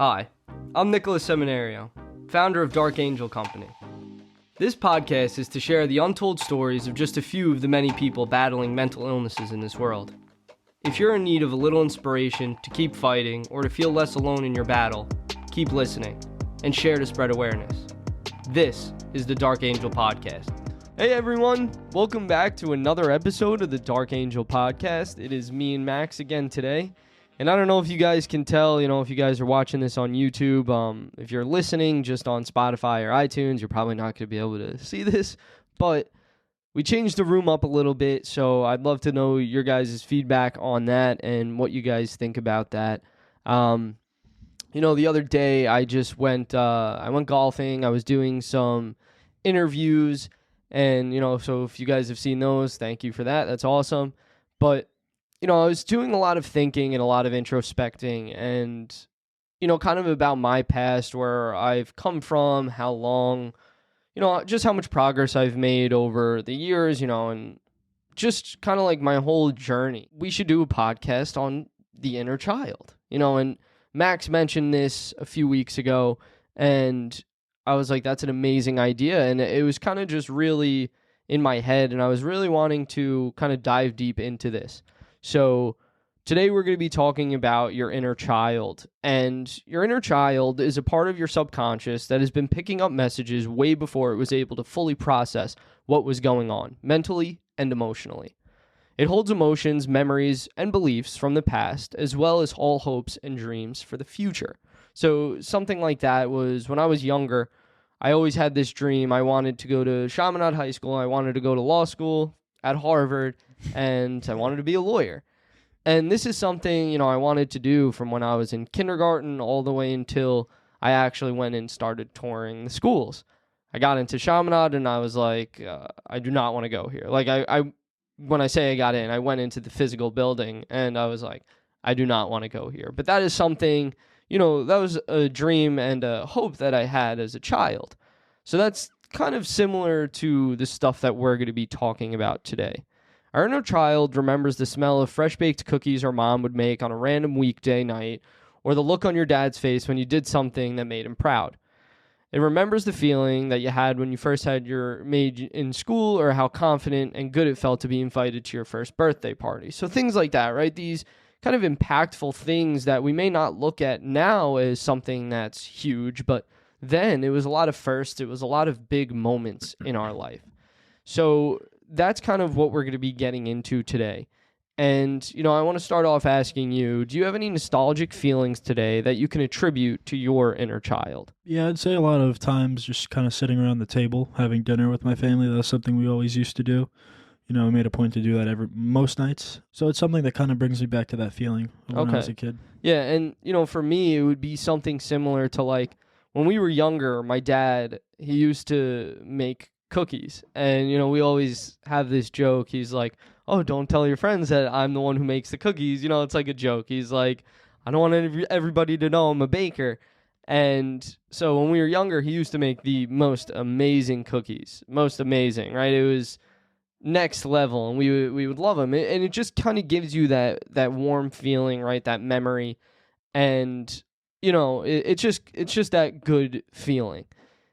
Hi, I'm Nicholas Seminario, founder of Dark Angel Company. This podcast is to share the untold stories of just a few of the many people battling mental illnesses in this world. If you're in need of a little inspiration to keep fighting or to feel less alone in your battle, keep listening and share to spread awareness. This is the Dark Angel Podcast. Hey everyone, welcome back to another episode of the Dark Angel Podcast. It is me and Max again today. And I don't know if you guys can tell, if you guys are watching this on YouTube, if you're listening just on Spotify or iTunes, you're probably not going to be able to see this, but we changed the room up a little bit, so I'd love to know your guys' feedback on that and what you guys think about that. The other day I just went golfing. I was doing some interviews, and, so if you guys have seen those, thank you for that. That's awesome. But I was doing a lot of thinking and a lot of introspecting and, kind of about my past, where I've come from, how long, just how much progress I've made over the years, and just kind of like my whole journey. We should do a podcast on the inner child, and Max mentioned this a few weeks ago, and I was like, that's an amazing idea. And it was kind of just really in my head, and I was really wanting to kind of dive deep into this. So today we're going to be talking about your inner child, and your inner child is a part of your subconscious that has been picking up messages way before it was able to fully process what was going on mentally and emotionally. It holds emotions, memories, and beliefs from the past, as well as all hopes and dreams for the future. So something like that was when I was younger, I always had this dream. I wanted to go to Chaminade High School. I wanted to go to law school at Harvard, and I wanted to be a lawyer. And this is something, I wanted to do from when I was in kindergarten all the way until I actually went and started touring the schools. I got into Chaminade, and I was like, I do not want to go here. Like, I when I say I got in, I went into the physical building, and I was like, I do not want to go here. But that is something, that was a dream and a hope that I had as a child. So that's kind of similar to the stuff that we're going to be talking about today. Our inner child remembers the smell of fresh-baked cookies our mom would make on a random weekday night, or the look on your dad's face when you did something that made him proud. It remembers the feeling that you had when you first had your maid in school, or how confident and good it felt to be invited to your first birthday party. So things like that, right? These kind of impactful things that we may not look at now as something that's huge, but then it was a lot of firsts. It was a lot of big moments in our life. So that's kind of what we're going to be getting into today. And, I want to start off asking you, do you have any nostalgic feelings today that you can attribute to your inner child? Yeah, I'd say a lot of times just kind of sitting around the table, having dinner with my family. That's something we always used to do. I made a point to do that most nights. So it's something that kind of brings me back to that feeling of when I was a kid. Yeah, and, for me, it would be something similar to, like, when we were younger, my dad, he used to make cookies. And, we always have this joke. He's like, oh, don't tell your friends that I'm the one who makes the cookies. It's like a joke. He's like, I don't want everybody to know I'm a baker. And so when we were younger, he used to make the most amazing cookies. Most amazing, right? It was next level, and we would love them. And it just kind of gives you that warm feeling, right? That memory. And it's just that good feeling.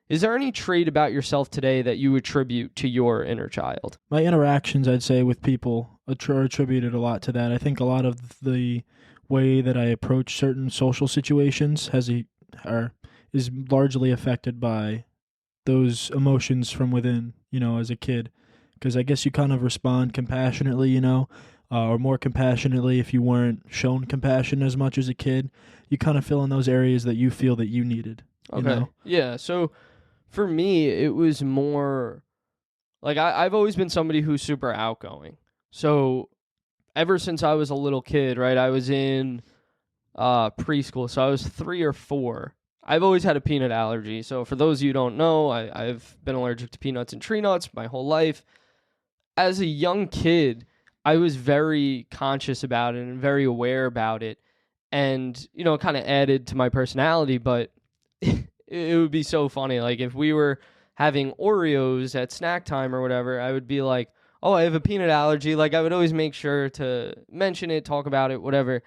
Is there any trait about yourself today that you attribute to your inner child? My interactions, I'd say, with people are attributed a lot to that. I think a lot of the way that I approach certain social situations is largely affected by those emotions from within, as a kid. Because I guess you kind of respond compassionately, or more compassionately if you weren't shown compassion as much as a kid. You kind of fill in those areas that you feel that you needed. Okay. Yeah. So for me, it was more like I've always been somebody who's super outgoing. So ever since I was a little kid, right, I was in preschool. So I was 3 or 4. I've always had a peanut allergy. So for those of you who don't know, I've been allergic to peanuts and tree nuts my whole life. As a young kid, I was very conscious about it and very aware about it. And, kind of added to my personality, but it would be so funny. Like, if we were having Oreos at snack time or whatever, I would be like, oh, I have a peanut allergy. Like, I would always make sure to mention it, talk about it, whatever.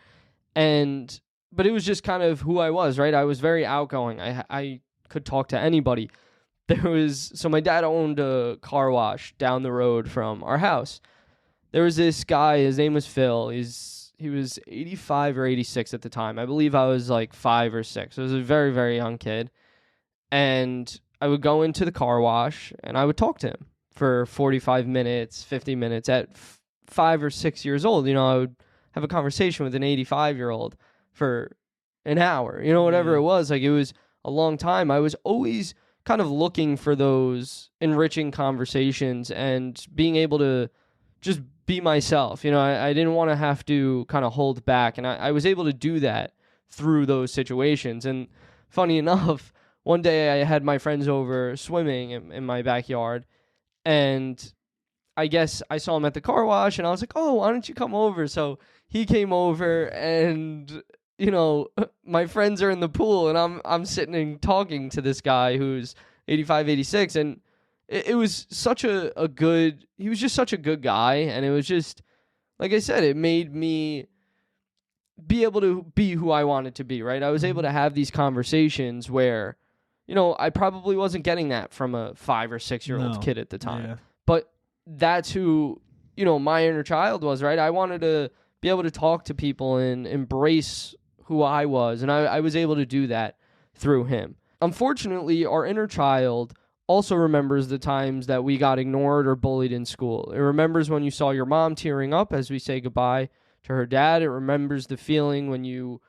And but it was just kind of who I was, right? I was very outgoing. I could talk to anybody. So my dad owned a car wash down the road from our house. There was this guy, his name was Phil. He was 85 or 86 at the time. I believe I was like 5 or 6. I was a very, very young kid. And I would go into the car wash and I would talk to him for 45 minutes, 50 minutes. At 5 or 6 years old, I would have a conversation with an 85-year-old for an hour, whatever it was. Like, it was a long time. I was always kind of looking for those enriching conversations and being able to just be myself. I didn't want to have to kind of hold back, and I was able to do that through those situations. And funny enough, one day I had my friends over swimming in my backyard, and I guess I saw him at the car wash, and I was like, oh, why don't you come over? So he came over, and my friends are in the pool, and I'm sitting and talking to this guy who's 85, 86, and it was such he was just such a good guy, and it was just, like I said, it made me be able to be who I wanted to be, right? I was able to have these conversations where, I probably wasn't getting that from a 5 or 6-year-old kid at the time. Yeah. But that's who, my inner child was, right? I wanted to be able to talk to people and embrace who I was, and I was able to do that through him. Unfortunately, our inner child also remembers the times that we got ignored or bullied in school. It remembers when you saw your mom tearing up as we say goodbye to her dad. It remembers the feeling when you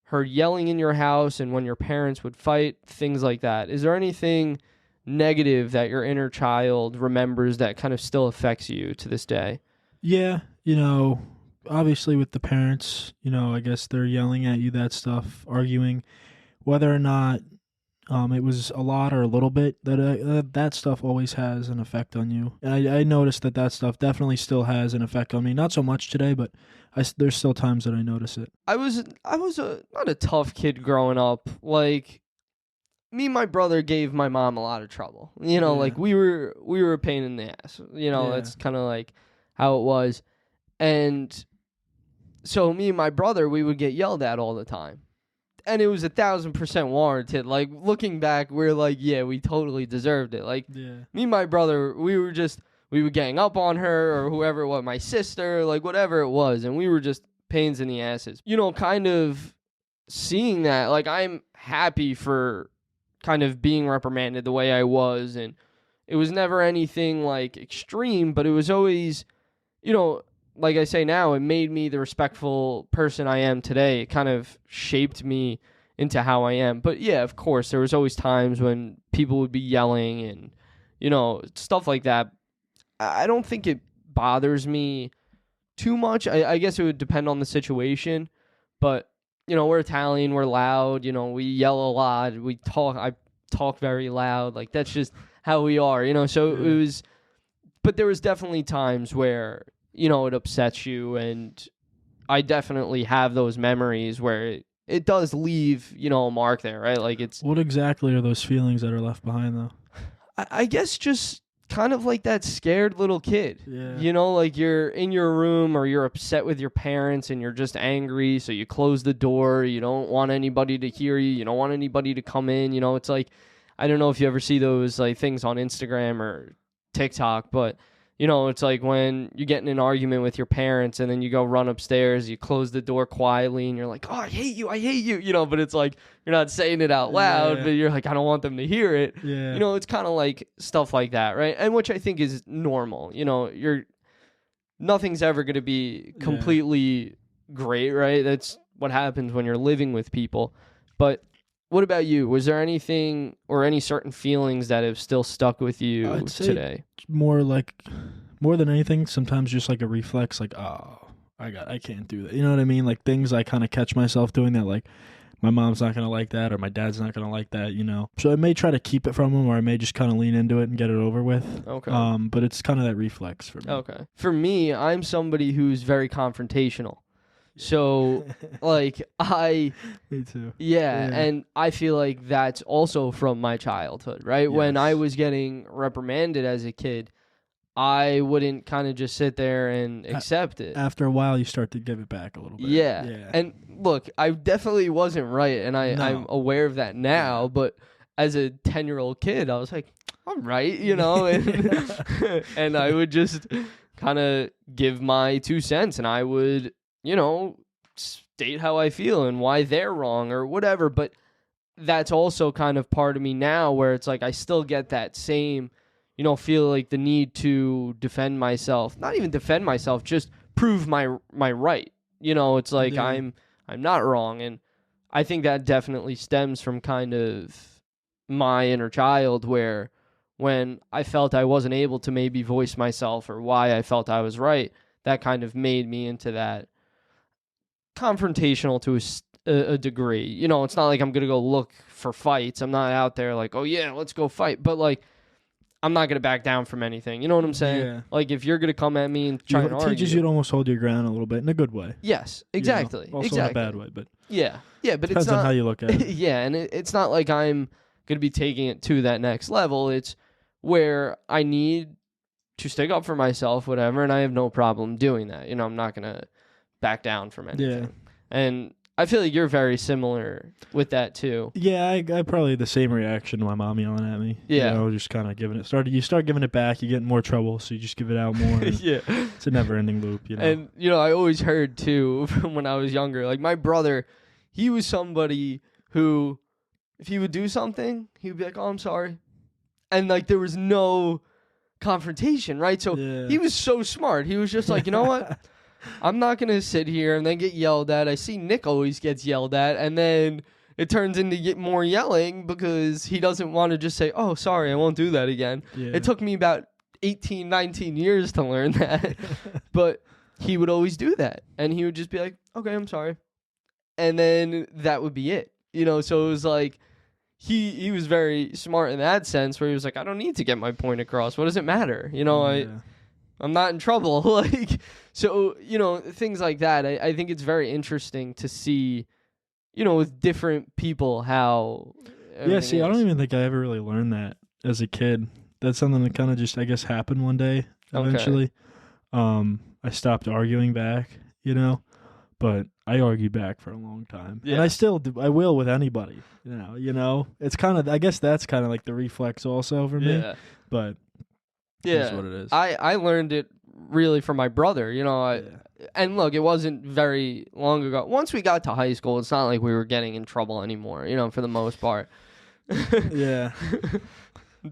heard yelling in your house and when your parents would fight, things like that. Is there anything negative that your inner child remembers that kind of still affects you to this day? Yeah, obviously with the parents, I guess they're yelling at you, that stuff, arguing, whether or not it was a lot or a little bit, that stuff always has an effect on you. And I noticed that stuff definitely still has an effect on me. Not so much today, but there's still times that I notice it. I was not a tough kid growing up. Like, me and my brother gave my mom a lot of trouble. Like we were a pain in the ass. That's kind of like how it was. And so me and my brother, we would get yelled at all the time. And it was 1,000% warranted. Like, looking back, we're like, yeah, we totally deserved it. Like, me and my brother, we were gang up on her or whoever it was, my sister, like whatever it was. And we were just pains in the asses. Kind of seeing that, like, I'm happy for kind of being reprimanded the way I was. And it was never anything like extreme, but it was always, like I say now, it made me the respectful person I am today. It kind of shaped me into how I am. But yeah, of course, there was always times when people would be yelling and, stuff like that. I don't think it bothers me too much. I guess it would depend on the situation. But, we're Italian, we're loud, we yell a lot, I talk very loud. Like, that's just how we are, so it was, but there was definitely times where, it upsets you, and I definitely have those memories where it does leave, a mark there, right? Like, it's... What exactly are those feelings that are left behind, though? I guess just kind of like that scared little kid. Yeah. Like, you're in your room or you're upset with your parents and you're just angry, so you close the door, you don't want anybody to hear you, you don't want anybody to come in, it's like, I don't know if you ever see those, like, things on Instagram or TikTok, but... it's like when you get in an argument with your parents and then you go run upstairs, you close the door quietly and you're like, oh, I hate you, but it's like, you're not saying it out loud, but you're like, I don't want them to hear it. Yeah. It's kind of like stuff like that, right? And which I think is normal. Nothing's ever going to be completely great, right? That's what happens when you're living with people. But what about you? Was there anything or any certain feelings that have still stuck with you I'd say today? More than anything, sometimes just like a reflex, like, oh, I can't do that. You know what I mean? Like, things I kind of catch myself doing that, like, my mom's not going to like that or my dad's not going to like that, So I may try to keep it from them, or I may just kind of lean into it and get it over with. Okay. But it's kind of that reflex for me. Okay. For me, I'm somebody who's very confrontational. So, like, Me too. Yeah, and I feel like that's also from my childhood, right? Yes. When I was getting reprimanded as a kid, I wouldn't kind of just sit there and accept it. After a while, you start to give it back a little bit. Yeah. And look, I definitely wasn't right, and I'm aware of that now, but as a 10-year-old kid, I was like, I'm right, and, and I would just kind of give my 2 cents, and I would, state how I feel and why they're wrong or whatever, but that's also kind of part of me now where it's like I still get that same, feel like the need to defend myself. Not even defend myself, just prove my right. It's like I'm not wrong, and I think that definitely stems from kind of my inner child where when I felt I wasn't able to maybe voice myself or why I felt I was right, that kind of made me into that confrontational to a degree. It's not like I'm going to go look for fights. I'm not out there like, oh yeah, let's go fight. But like, I'm not going to back down from anything. You know what I'm saying? Yeah. Like if you're going to come at me and try and argue. It teaches you to almost hold your ground a little bit in a good way. Yes, exactly. Also exactly. in a bad way, but yeah, but depends it's not, on how you look at it. Yeah, and it's not like I'm going to be taking it to that next level. It's where I need to stick up for myself, whatever, and I have no problem doing that. I'm not going to back down from anything. Yeah. And I feel like you're very similar with that too. Yeah, I probably had the same reaction to my mom yelling at me. Yeah. Just kind of giving it. You start giving it back, you get in more trouble, so you just give it out more. Yeah. It's a never-ending loop, And, I always heard too, from when I was younger, like my brother, he was somebody who, if he would do something, he would be like, oh, I'm sorry. And like there was no confrontation, right? So he was so smart. He was just like, you know what? I'm not going to sit here and then get yelled at. I see Nick always gets yelled at, and then it turns into more yelling because he doesn't want to just say, oh, sorry, I won't do that again. Yeah. It took me about 18, 19 years to learn that, but he would always do that, and he would just be like, okay, I'm sorry. And then that would be it, so it was like, he was very smart in that sense where he was like, I don't need to get my point across. What does it matter? I'm not in trouble. Like, so, things like that. I think it's very interesting to see, with different people how. Yeah, see, I don't even think I ever really learned that as a kid. That's something that kind of just, I guess, happened one day eventually. Okay. I stopped arguing back, but I argued back for a long time. Yeah. And I still do. I will with anybody, It's kind of, I guess that's kind of like the reflex also for me. Yeah. But. Yeah, that's what it is. I learned it really from my brother, and look, it wasn't very long ago. Once we got to high school, it's not like we were getting in trouble anymore, for the most part. Yeah.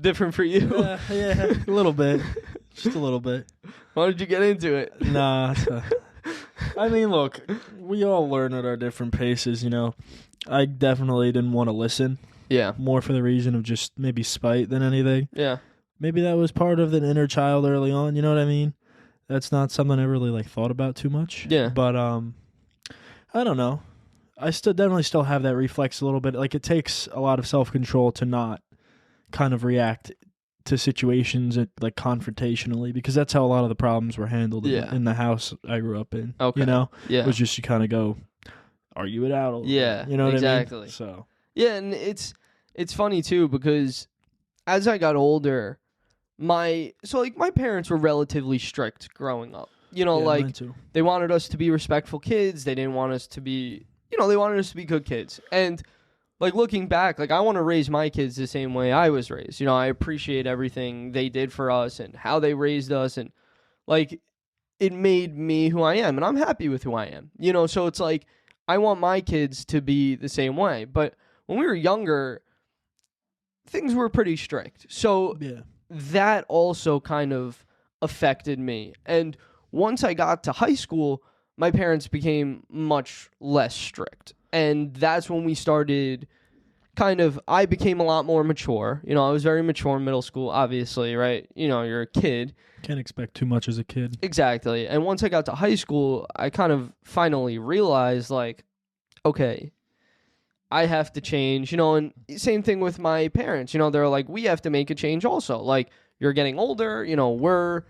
Different for you? Yeah, a little bit. Just a little bit. Why did you get into it? Nah. I mean, look, we all learn at our different paces, I definitely didn't want to listen. Yeah. More for the reason of just maybe spite than anything. Yeah. Maybe that was part of the inner child early on, you know what I mean? That's not something I really thought about too much. Yeah. But I don't know. I definitely still have that reflex a little bit. Like it takes a lot of self-control to not kind of react to situations like confrontationally, because that's how a lot of the problems were handled in the house I grew up in. Okay. Yeah. It was just you kind of go argue it out a little bit. You know what exactly. I mean? So. Yeah, and it's funny too because as I got older, my parents were relatively strict growing up. Mine too. They wanted us to be respectful kids. They didn't want us to be, they wanted us to be good kids. And like looking back, like I want to raise my kids the same way I was raised. I appreciate everything they did for us and how they raised us, and like it made me who I am, and I'm happy with who I am. So it's like I want my kids to be the same way. But when we were younger, things were pretty strict. So that also kind of affected me. And once I got to high school, my parents became much less strict. And that's when we started I became a lot more mature. I was very mature in middle school, obviously, right? You're a kid. Can't expect too much as a kid. Exactly. And once I got to high school, I kind of finally realized, like, okay, I have to change, and same thing with my parents, they're like, we have to make a change also. Like, you're getting older, we're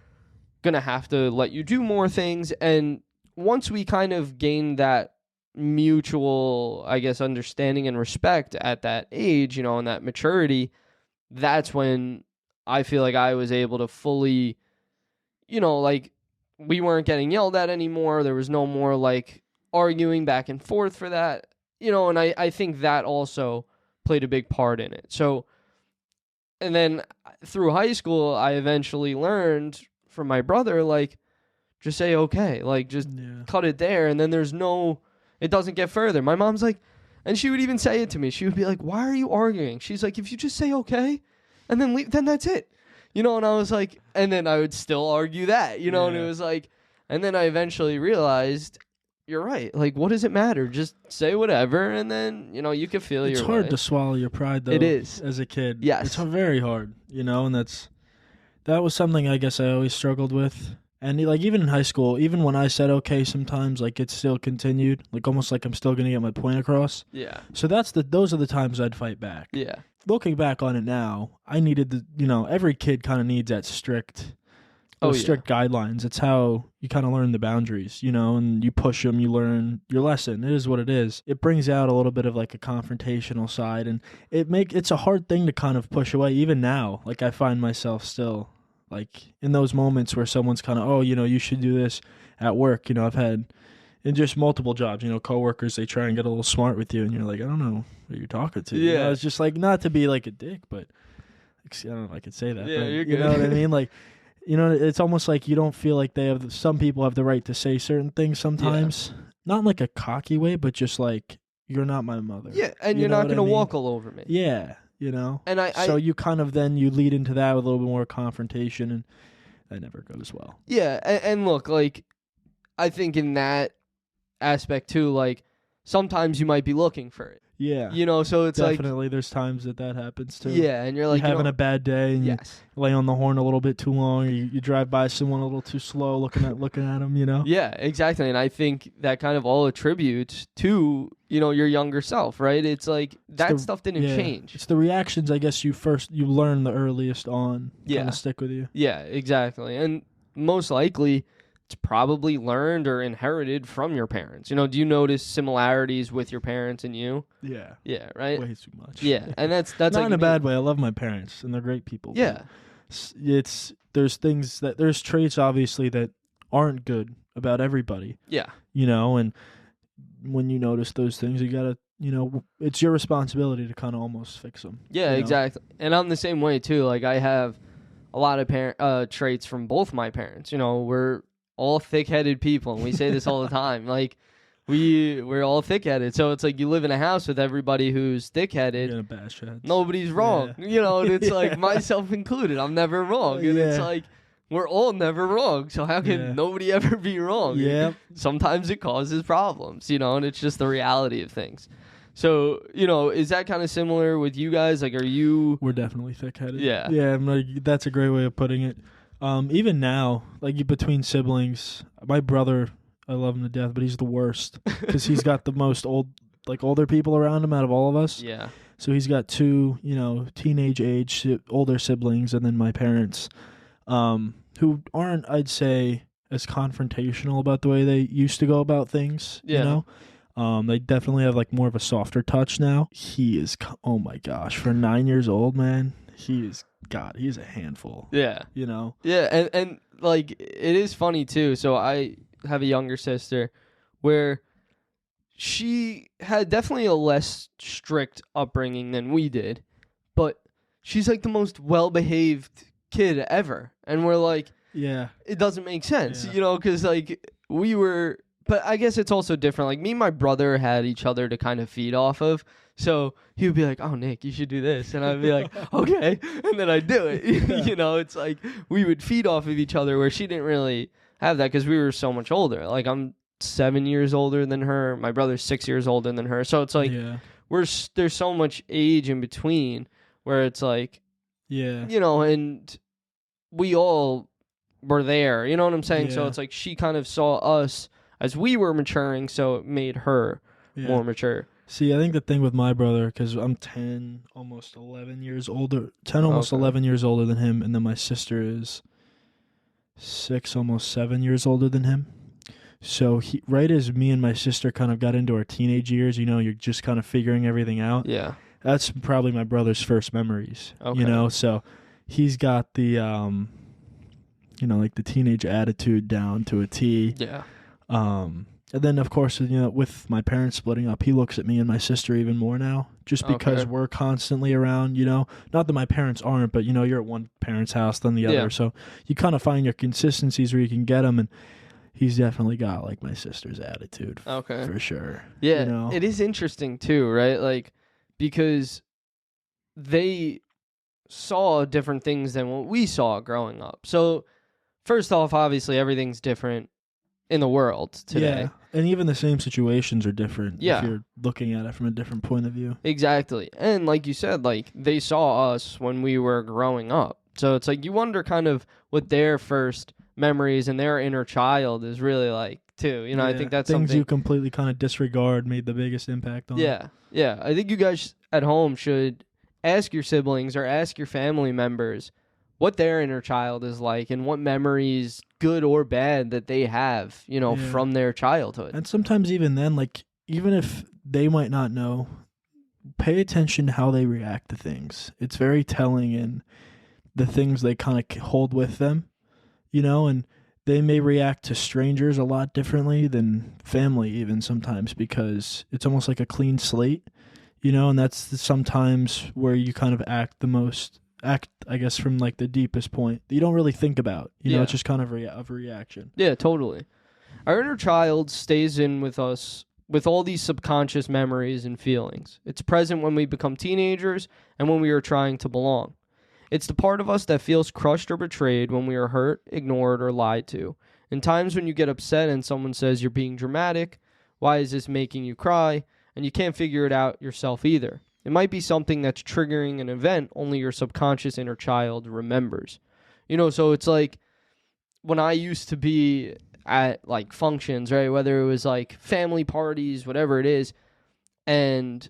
going to have to let you do more things. And once we kind of gained that mutual, I guess, understanding and respect at that age, and that maturity, that's when I feel like I was able to fully like we weren't getting yelled at anymore. There was no more like arguing back and forth for that, and I think that also played a big part in it. So, and then through high school, I eventually learned from my brother, like, just say okay, like just cut it there. And then it doesn't get further. My mom's like, and she would even say it to me. She would be like, why are you arguing? She's like, if you just say okay and then leave, then that's it. And I was like, and then I would still argue that, and it was like, and then I eventually realized, you're right. Like, what does it matter? Just say whatever, and then, you can feel your way. It's hard to swallow your pride, though. It is. As a kid. Yes. It's very hard, and that was something I guess I always struggled with. And, like, even in high school, even when I said okay sometimes, like, it still continued. Like, almost like I'm still going to get my point across. Yeah. So those are the times I'd fight back. Yeah. Looking back on it now, I needed every kid kind of needs that strict guidelines. It's how you kind of learn the boundaries, and you push them, you learn your lesson. It is what it is. It brings out a little bit of like a confrontational side, and it's a hard thing to kind of push away. Even now, like I find myself still like in those moments where someone's kind of, you should do this at work. I've had in just multiple jobs, coworkers, they try and get a little smart with you, and you're like, I don't know who you're talking to. Yeah. It's just like, not to be like a dick, but I don't know if I could say that. Yeah, but, you're good. You know what I mean? Like, it's almost like you don't feel like some people have the right to say certain things sometimes. Yeah. Not in like a cocky way, but just like, you're not my mother. Yeah, and you're not going to walk all over me. Yeah, And so you kind of then you lead into that with a little bit more confrontation, and that never goes well. Yeah, and look, like, I think in that aspect too, like, sometimes you might be looking for it. Yeah. So it's definitely there's times that happens too. Yeah, and you're like, you're having a bad day and yes. you lay on the horn a little bit too long, or you drive by someone a little too slow looking at them, Yeah, exactly. And I think that kind of all attributes to, your younger self, right? It's like stuff didn't change. It's the reactions, I guess, you learn the earliest on kind of stick with you. Yeah, exactly. And most likely it's probably learned or inherited from your parents. Do you notice similarities with your parents and you? Yeah. Yeah, right? Way too much. Yeah, and that's not like in a bad way. I love my parents, and they're great people. Yeah. There's traits, obviously, that aren't good about everybody. Yeah. And when you notice those things, you got to, it's your responsibility to kind of almost fix them. Yeah, exactly. And I'm the same way, too. Like, I have a lot of traits from both my parents. We're all thick-headed people, and we say this all the time. Like, we're all thick-headed, so it's like you live in a house with everybody who's thick-headed. You're gonna bash heads. Nobody's wrong, and it's like myself included. I'm never wrong, and it's like we're all never wrong. So how can nobody ever be wrong? Yeah. Sometimes it causes problems, and it's just the reality of things. So, is that kind of similar with you guys? Like, are you? We're definitely thick-headed. Yeah. Yeah, that's a great way of putting it. Even now, like between siblings, my brother, I love him to death, but he's the worst because he's got the most older people around him out of all of us. Yeah. So he's got two, teenage age older siblings, and then my parents, who aren't, I'd say, as confrontational about the way they used to go about things. Yeah. They definitely have like more of a softer touch now. He is, oh my gosh, for 9 years old, man, he's a handful. Yeah. Yeah, and like, it is funny too. So I have a younger sister where she had definitely a less strict upbringing than we did, but she's like the most well-behaved kid ever. And we're like, yeah, it doesn't make sense, because like we were, but I guess it's also different. Like, me and my brother had each other to kind of feed off of. So he would be like, oh, Nick, you should do this. And I'd be like, okay. And then I'd do it. It's like we would feed off of each other, where she didn't really have that because we were so much older. Like, I'm 7 years older than her. My brother's 6 years older than her. So it's like there's so much age in between where it's like, and we all were there. You know what I'm saying? Yeah. So it's like she kind of saw us as we were maturing, so it made her more mature. See, I think the thing with my brother, because I'm 11 years older than him, and then my sister is 6, almost 7 years older than him. So right as me and my sister kind of got into our teenage years, you're just kind of figuring everything out. Yeah. That's probably my brother's first memories, so he's got the, like the teenage attitude down to a T. Yeah. And then, of course, with my parents splitting up, he looks at me and my sister even more now, just because Okay. we're constantly around, Not that my parents aren't, but, you're at one parent's house, then the other. Yeah. So you kind of find your consistencies where you can get them, and he's definitely got, like, my sister's attitude, Okay. for sure. Yeah, it is interesting, too, right? Like, because they saw different things than what we saw growing up. So, first off, obviously, everything's different in the world today. Yeah, and even the same situations are different Yeah. if you're looking at it from a different point of view. Exactly. And like you said, like they saw us when we were growing up. So it's like you wonder kind of what their first memories and their inner child is really like too. I think that's things something you completely kind of disregard made the biggest impact on. Yeah. Yeah. I think you guys at home should ask your siblings or ask your family members what their inner child is like and what memories, good or bad, that they have, from their childhood. And sometimes even then, like, even if they might not know, pay attention to how they react to things. It's very telling in the things they kind of hold with them, and they may react to strangers a lot differently than family even sometimes, because it's almost like a clean slate, and that's sometimes where you kind of act, I guess, from like the deepest point that you don't really think about. It's just kind of a reaction. Yeah, totally. Our inner child stays in with us with all these subconscious memories and feelings. It's present when we become teenagers and when we are trying to belong. It's the part of us that feels crushed or betrayed when we are hurt, ignored, or lied to. In times when you get upset and someone says you're being dramatic, why is this making you cry, and you can't figure it out yourself either. It might be something that's triggering an event only your subconscious inner child remembers. So it's like when I used to be at like functions, right? Whether it was like family parties, whatever it is. And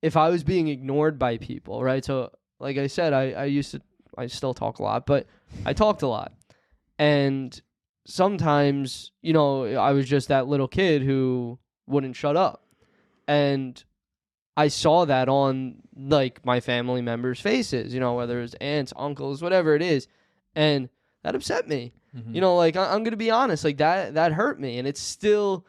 if I was being ignored by people, right? So like I said, I still talk a lot, but I talked a lot. And sometimes, I was just that little kid who wouldn't shut up. And I saw that on like my family members' faces, whether it's aunts, uncles, whatever it is. And that upset me. Mm-hmm. Like I'm going to be honest, like that hurt me. And it's still,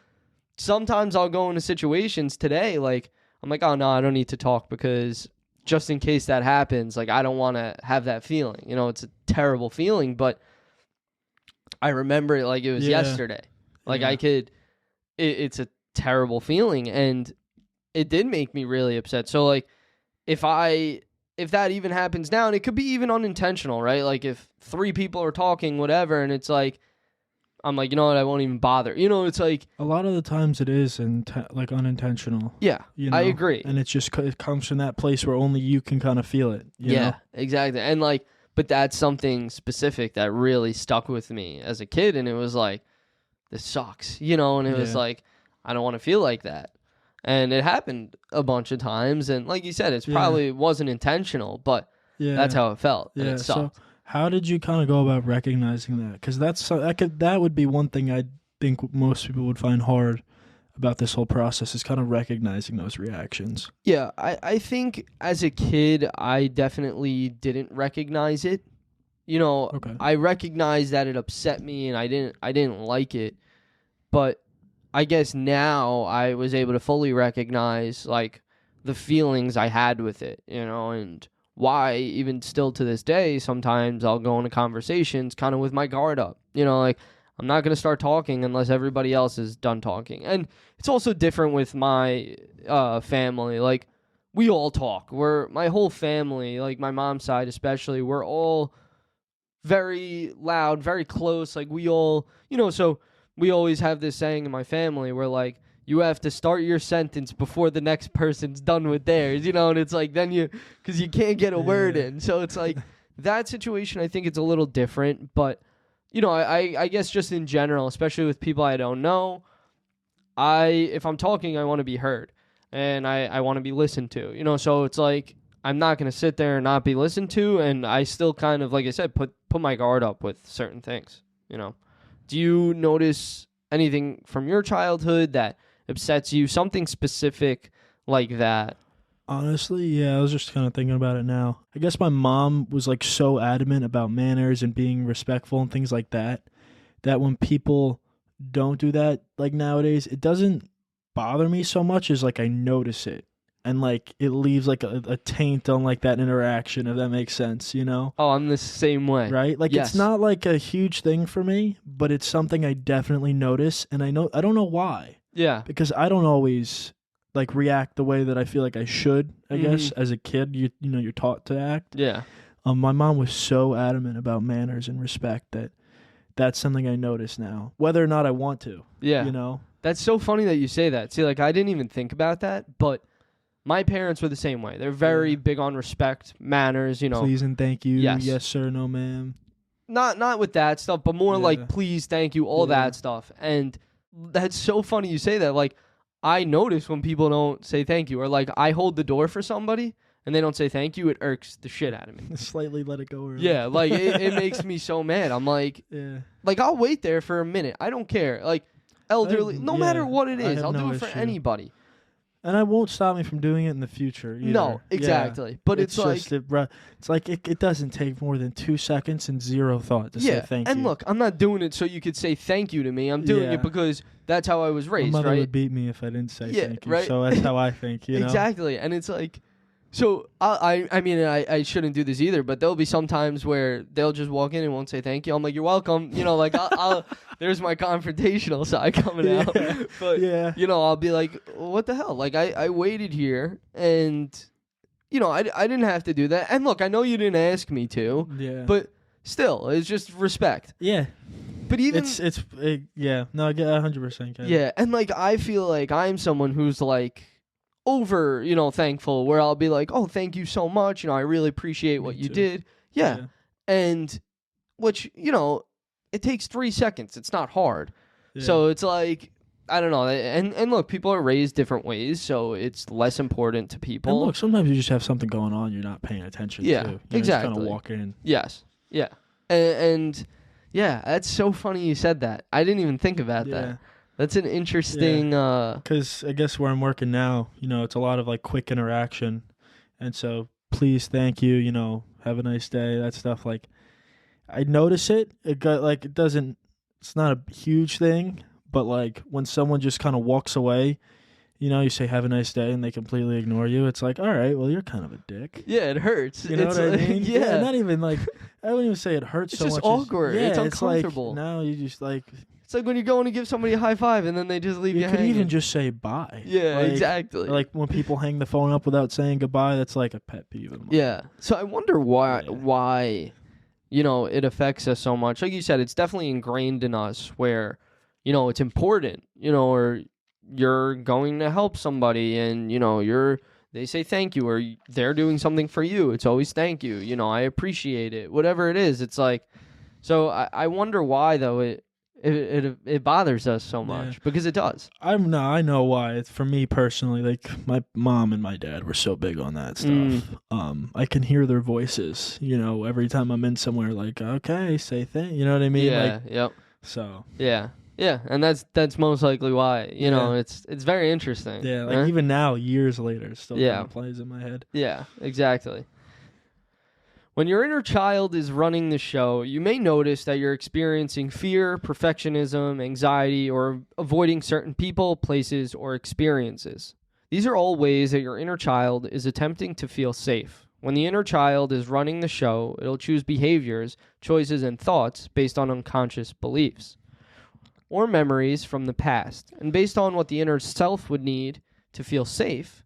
sometimes I'll go into situations today, like I'm like, oh no, I don't need to talk because just in case that happens, like I don't want to have that feeling. It's a terrible feeling, but I remember it like it was yesterday. Like it's a terrible feeling, and it did make me really upset. So like if that even happens now, and it could be even unintentional, right? Like if 3 people are talking, whatever, and it's like, I'm like, you know what, I won't even bother. It's like a lot of the times it is like unintentional. Yeah, I agree. And it's just, it comes from that place where only you can kind of feel it. You know? Exactly. And like, but that's something specific that really stuck with me as a kid. And it was like, this sucks, and it was like, I don't want to feel like that. And it happened a bunch of times. And like you said, it's probably wasn't intentional, but that's how it felt. And it sucked. So how did you kind of go about recognizing that? Because that would be one thing I think most people would find hard about this whole process, is kind of recognizing those reactions. Yeah, I think as a kid, I definitely didn't recognize it. Okay. I recognized that it upset me and I didn't like it. But I guess now I was able to fully recognize like the feelings I had with it, and why even still to this day, sometimes I'll go into conversations kind of with my guard up, like I'm not going to start talking unless everybody else is done talking. And it's also different with my family. Like we all talk. My whole family, like my mom's side especially, we're all very loud, very close. Like we all, so we always have this saying in my family where like, you have to start your sentence before the next person's done with theirs, and it's like then because you can't get a word in. So it's like that situation, I think it's a little different. But, I guess just in general, especially with people I don't know, if I'm talking, I want to be heard and I want to be listened to, so it's like I'm not going to sit there and not be listened to. And I still kind of, like I said, put my guard up with certain things, Do you notice anything from your childhood that upsets you, something specific like that? Honestly, yeah, I was just kind of thinking about it now. I guess my mom was like so adamant about manners and being respectful and things like that, that when people don't do that, like nowadays, it doesn't bother me so much as like I notice it. And like it leaves like a taint on like that interaction, if that makes sense, you know? Oh, I'm the same way. Right? Like Yes. it's not like a huge thing for me, but it's something I definitely notice, and I don't know why. Yeah. Because I don't always like react the way that I feel like I should, I guess. As a kid, you know, you're taught to act. Yeah. My mom was so adamant about manners and respect that that's something I notice now, whether or not I want to. Yeah. You know? That's so funny that you say that. See, like, I didn't even think about that, but my parents were the same way. They're very big on respect, manners, you know. Please and thank you. Yes. Yes, sir, no, ma'am. Not with that stuff, but more like please, thank you, all that stuff. And that's so funny you say that. Like, I notice when people don't say thank you, or like I hold the door for somebody and they don't say thank you, it irks the shit out of me. Slightly let it go early. Yeah, like it makes me so mad. I'm like, like I'll wait there for a minute. I don't care. Like elderly, no matter what it is, I'll do it for anybody. And it won't stop me from doing it in the future either. No, exactly. Yeah. But it's like... It's like it doesn't take more than 2 seconds and zero thought to say thank you. And look, I'm not doing it so you could say thank you to me. I'm doing it because that's how I was raised, My mother right? would beat me if I didn't say thank you. Right? So that's how I think, you know? Exactly. And it's like... So, I mean, I shouldn't do this either, but there'll be some times where they'll just walk in and won't say thank you. I'm like, you're welcome. You know, like, I'll there's my confrontational side coming out. But, you know, I'll be like, what the hell? Like, I waited here, and, you know, I didn't have to do that. And look, I know you didn't ask me to, but still, it's just respect. Yeah. But even... No, I get 100%. Yeah, and, like, I feel like I'm someone who's, like... over, you know, thankful, where I'll be like, oh, thank you so much, you know, I really appreciate what you did. Yeah. And which, you know, it takes 3 seconds. It's not hard. So it's like, I don't know. And look, people are raised different ways, so it's less important to people. And look, sometimes you just have something going on you're not paying attention to. You know, exactly. just kind of walk in. Yes. Yeah. And yeah, that's so funny you said that. I didn't even think about that. That's an interesting... Because I guess where I'm working now, you know, it's a lot of, like, quick interaction. And so, please, thank you, you know, have a nice day, that stuff. Like, I notice it. It doesn't... It's not a huge thing. But, like, when someone just kind of walks away, you know, you say, have a nice day, and they completely ignore you. It's like, all right, well, you're kind of a dick. Yeah, it hurts. You know what I mean? Yeah, not even, like... I wouldn't even say it hurts so much. It's just awkward. It's uncomfortable. Like, now you just, like... It's like when you're going to give somebody a high five and then they just leave you hanging. You could even just say bye. Yeah, exactly. Like when people hang the phone up without saying goodbye, that's like a pet peeve of mine. Yeah. So I wonder why, you know, it affects us so much. Like you said, it's definitely ingrained in us where, you know, it's important, you know, or you're going to help somebody and, you know, they say thank you or they're doing something for you. It's always thank you. You know, I appreciate it. Whatever it is, it's like, so I wonder why, though, it bothers us so much because it does. I know why. It's for me personally. Like my mom and my dad were so big on that stuff. I can hear their voices. You know, every time I'm in somewhere, like okay, say thank. You know what I mean? Yeah. Like, So. Yeah. Yeah, and that's most likely why. You know, it's very interesting. Yeah. Like even now, years later, it still kind of plays in my head. Yeah. Exactly. When your inner child is running the show, you may notice that you're experiencing fear, perfectionism, anxiety, or avoiding certain people, places, or experiences. These are all ways that your inner child is attempting to feel safe. When the inner child is running the show, it'll choose behaviors, choices, and thoughts based on unconscious beliefs or memories from the past, and based on what the inner self would need to feel safe.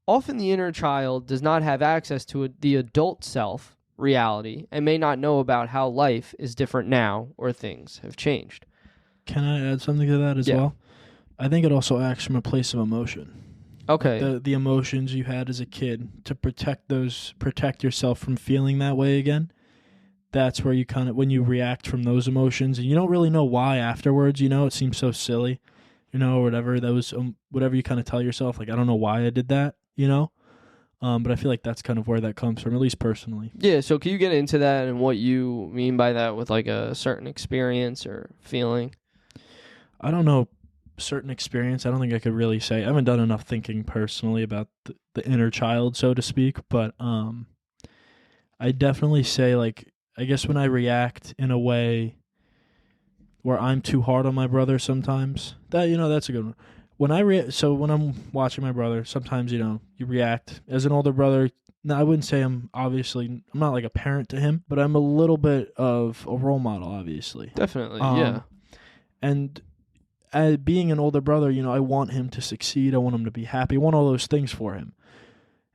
Often the inner child does not have access to the adult self reality and may not know about how life is different now or things have changed. Can I add something to that as well? I think it also acts from a place of emotion. Okay. The emotions you had as a kid to protect yourself from feeling that way again. That's where you kind of, when you react from those emotions and you don't really know why afterwards, you know, it seems so silly, you know, or whatever. That was whatever you kind of tell yourself, like, I don't know why I did that. You know, but I feel like that's kind of where that comes from, at least personally. Yeah. So can you get into that and what you mean by that with like a certain experience or feeling? I don't know certain experience. I don't think I could really say. I haven't done enough thinking personally about the inner child, so to speak. But I definitely say, like, I guess when I react in a way where I'm too hard on my brother sometimes, that's a good one. When when I'm watching my brother, sometimes, you react as an older brother. Now, I wouldn't say I'm not like a parent to him, but I'm a little bit of a role model, obviously. Definitely, yeah. And being an older brother, I want him to succeed. I want him to be happy. I want all those things for him.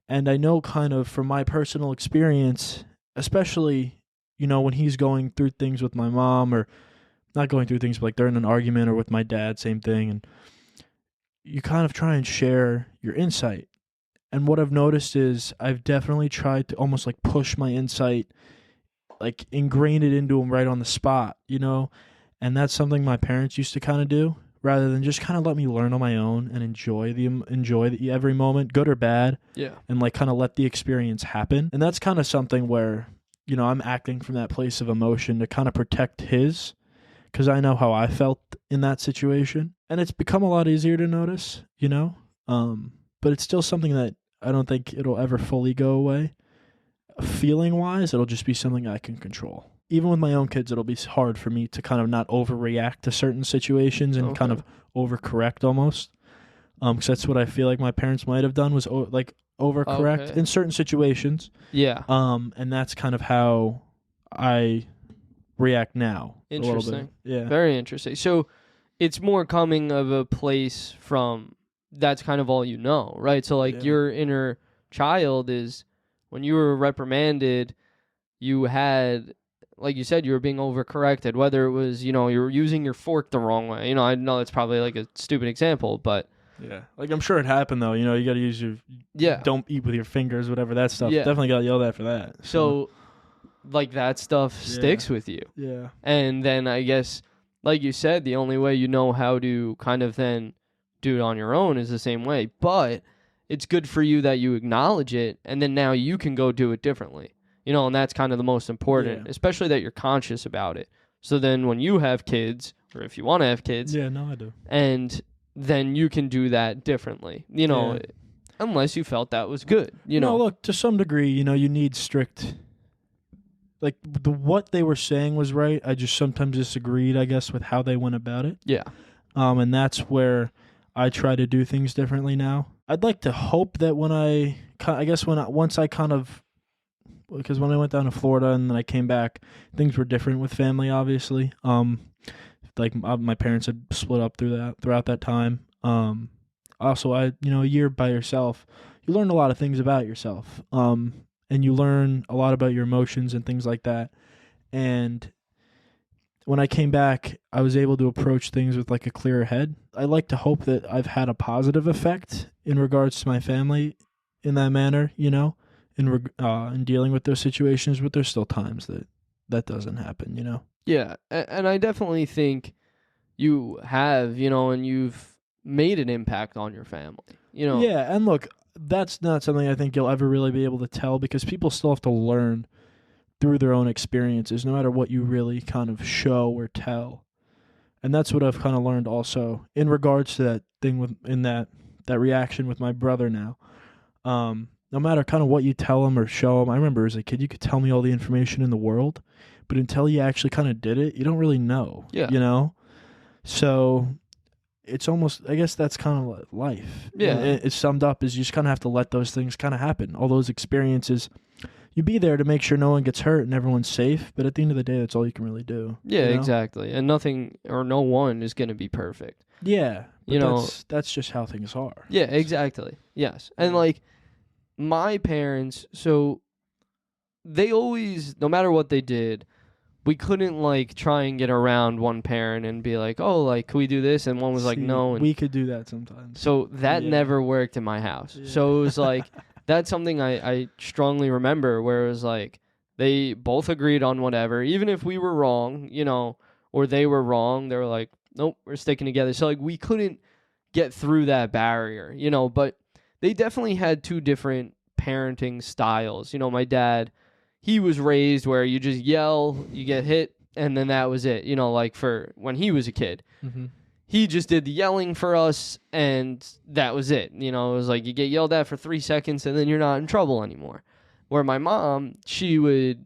And I know kind of from my personal experience, especially, when he's going through things with my mom, or not going through things, but like during an argument, or with my dad, same thing. And you kind of try and share your insight. And what I've noticed is I've definitely tried to almost like push my insight, like ingrain it into him right on the spot, And that's something my parents used to kind of do, rather than just kind of let me learn on my own and enjoy every moment, good or bad. Yeah. And like kind of let the experience happen. And that's kind of something where, I'm acting from that place of emotion to kind of protect his, because I know how I felt in that situation. And it's become a lot easier to notice, but it's still something that I don't think it'll ever fully go away. Feeling wise, it'll just be something I can control. Even with my own kids, it'll be hard for me to kind of not overreact to certain situations and kind of overcorrect almost. Because that's what I feel like my parents might have done, was overcorrect in certain situations. Yeah. And that's kind of how I react now. Interesting. A little bit. Yeah. Very interesting. So it's more coming of a place from that's kind of all you know, right? So like your inner child is, when you were reprimanded, you had, like you said, you were being overcorrected, whether it was, you were using your fork the wrong way. I know it's probably like a stupid example, but yeah, like I'm sure it happened though. You got to use your don't eat with your fingers, whatever, that stuff. Definitely got yelled at for that. So like that stuff sticks with you. Yeah. And then I guess, like you said, the only way you know how to kind of then do it on your own is the same way. But it's good for you that you acknowledge it, and then now you can go do it differently. And that's kind of the most important, especially that you're conscious about it. So then when you have kids, or if you want to have kids. Yeah, no, I do. And then you can do that differently, unless you felt that was good, No, look, to some degree, you need strict, like what they were saying was right. I just sometimes disagreed, I guess, with how they went about it. Yeah. And that's where I try to do things differently now. I'd like to hope that once I because when I went down to Florida and then I came back, things were different with family, obviously. My parents had split up throughout that time. Also, a year by yourself, you learn a lot of things about yourself. And you learn a lot about your emotions and things like that. And when I came back, I was able to approach things with like a clearer head. I like to hope that I've had a positive effect in regards to my family in that manner, in dealing with those situations, but there's still times that doesn't happen, Yeah, and I definitely think you have, and you've made an impact on your family, Yeah, and look, that's not something I think you'll ever really be able to tell, because people still have to learn through their own experiences, no matter what you really kind of show or tell. And that's what I've kind of learned also in regards to that thing in that reaction with my brother now. No matter kind of what you tell him or show him, I remember as a kid, you could tell me all the information in the world, but until you actually kind of did it, you don't really know, So it's almost, I guess that's kind of like life. Yeah. It's summed up as you just kind of have to let those things kind of happen. All those experiences, you be there to make sure no one gets hurt and everyone's safe, but at the end of the day, that's all you can really do. Yeah, exactly. And nothing or no one is going to be perfect. Yeah. That's just how things are. Yeah, exactly. Yes. And like my parents, so they always, no matter what they did, we couldn't like try and get around one parent and be like, oh, like, can we do this? And one was like, no. And we could do that sometimes. So that never worked in my house. Yeah. So it was like, that's something I strongly remember, where it was like, they both agreed on whatever, even if we were wrong, or they were wrong, they were like, nope, we're sticking together. So like, we couldn't get through that barrier, but they definitely had two different parenting styles. My dad, he was raised where you just yell, you get hit, and then that was it, like for when he was a kid. Mm-hmm. he just did the yelling for us, and that was it. You know, it was like you get yelled at for 3 seconds, and then you're not in trouble anymore. Where my mom, she would,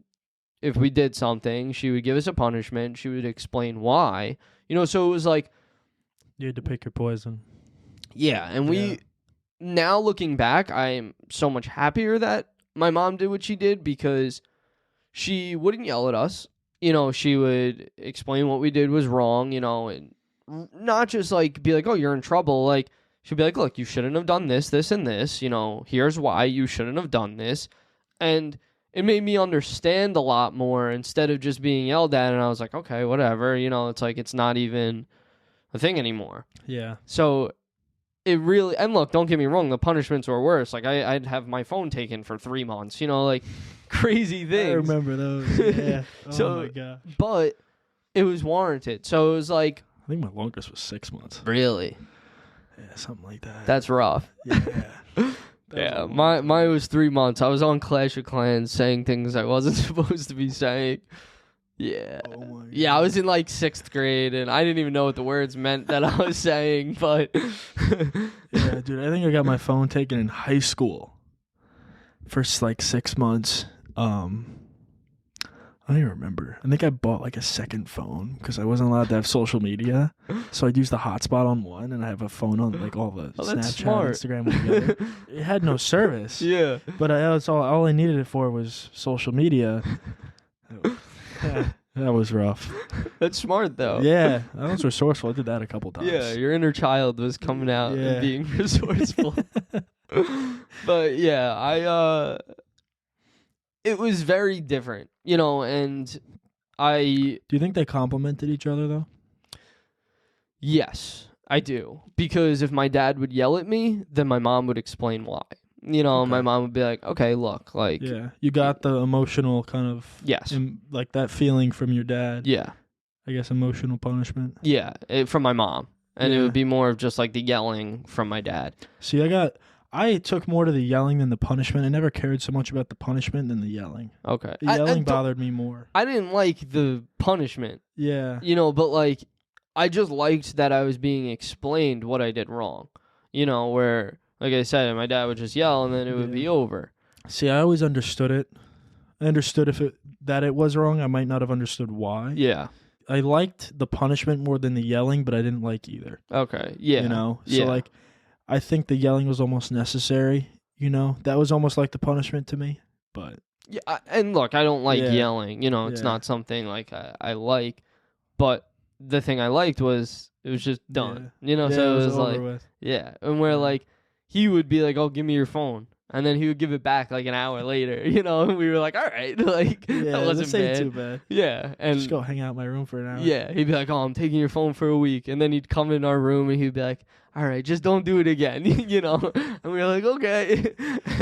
if we did something, she would give us a punishment. She would explain why. You know, so it was like... You had to pick your poison. Yeah, and now looking back, I'm so much happier that my mom did what she did, because she wouldn't yell at us. You know, she would explain what we did was wrong, you know, and not just like be like, oh, you're in trouble. Like, she'd be like, look, you shouldn't have done this, this, and this. You know, here's why you shouldn't have done this. And it made me understand a lot more instead of just being yelled at. And I was like, okay, whatever. You know, it's like it's not even a thing anymore. Yeah. So it really, and look, don't get me wrong, the punishments were worse. Like, I'd have my phone taken for 3 months, you know, like crazy things. I remember those. Yeah. So, oh my gosh. But it was warranted. So it was like, I think my longest was 6 months. really? Yeah, something like that. That's rough. Yeah. Yeah, mine was 3 months. I was on Clash of Clans saying things I wasn't supposed to be saying. Yeah. Oh my God. Yeah, I was in like 6th grade, and I didn't even know what the words meant that I was saying, but... Yeah, dude, I think I got my phone taken in high school for like 6 months. I don't even remember. I think I bought like a second phone because I wasn't allowed to have social media. So I'd use the hotspot on one, and I have a phone on like all the that's Snapchat, smart. Instagram together. It had no service. Yeah. But that's all I needed it for was social media. That was rough. That's smart, though. Yeah, I was resourceful. I did that a couple times. Yeah, your inner child was coming out Yeah. and being resourceful. But yeah, it was very different, you know, and Do you think they complimented each other though? Yes, I do. Because if my dad would yell at me, then my mom would explain why. You know, Okay. my mom would be like, okay, look, like, Yeah, you got the emotional kind of yes. like that feeling from your dad. Yeah. I guess emotional punishment. Yeah, from my mom. And it Yeah. would be more of just like the yelling from my dad. See, I took more to the yelling than the punishment. I never cared so much about the punishment than the yelling. Okay. The yelling bothered me more. I didn't like the punishment, Yeah. you know, but like, I just liked that I was being explained what I did wrong. You know, where, like I said, my dad would just yell and then it would be over. See, I always understood it. I understood that it was wrong. I might not have understood why. Yeah. I liked the punishment more than the yelling, but I didn't like either. Okay. Yeah. You know? So, Yeah. like, I think the yelling was almost necessary, you know? That was almost like the punishment to me, but... Yeah, and look, I don't like Yeah. yelling. You know, it's Yeah. not something like I like. But the thing I liked was it was just done. You know, Yeah, so it it was over like, with. yeah. And where, Yeah. like, he would be like, oh, give me your phone. And then he would give it back like an hour later, you know? And we were like, all right. Like, Yeah, that wasn't this ain't bad. too bad. Yeah. And Just go hang out in my room for an hour. yeah, he'd be like, oh, I'm taking your phone for a week. And then he'd come in our room and he'd be like, all right, just don't do it again, you know? And we were like, okay.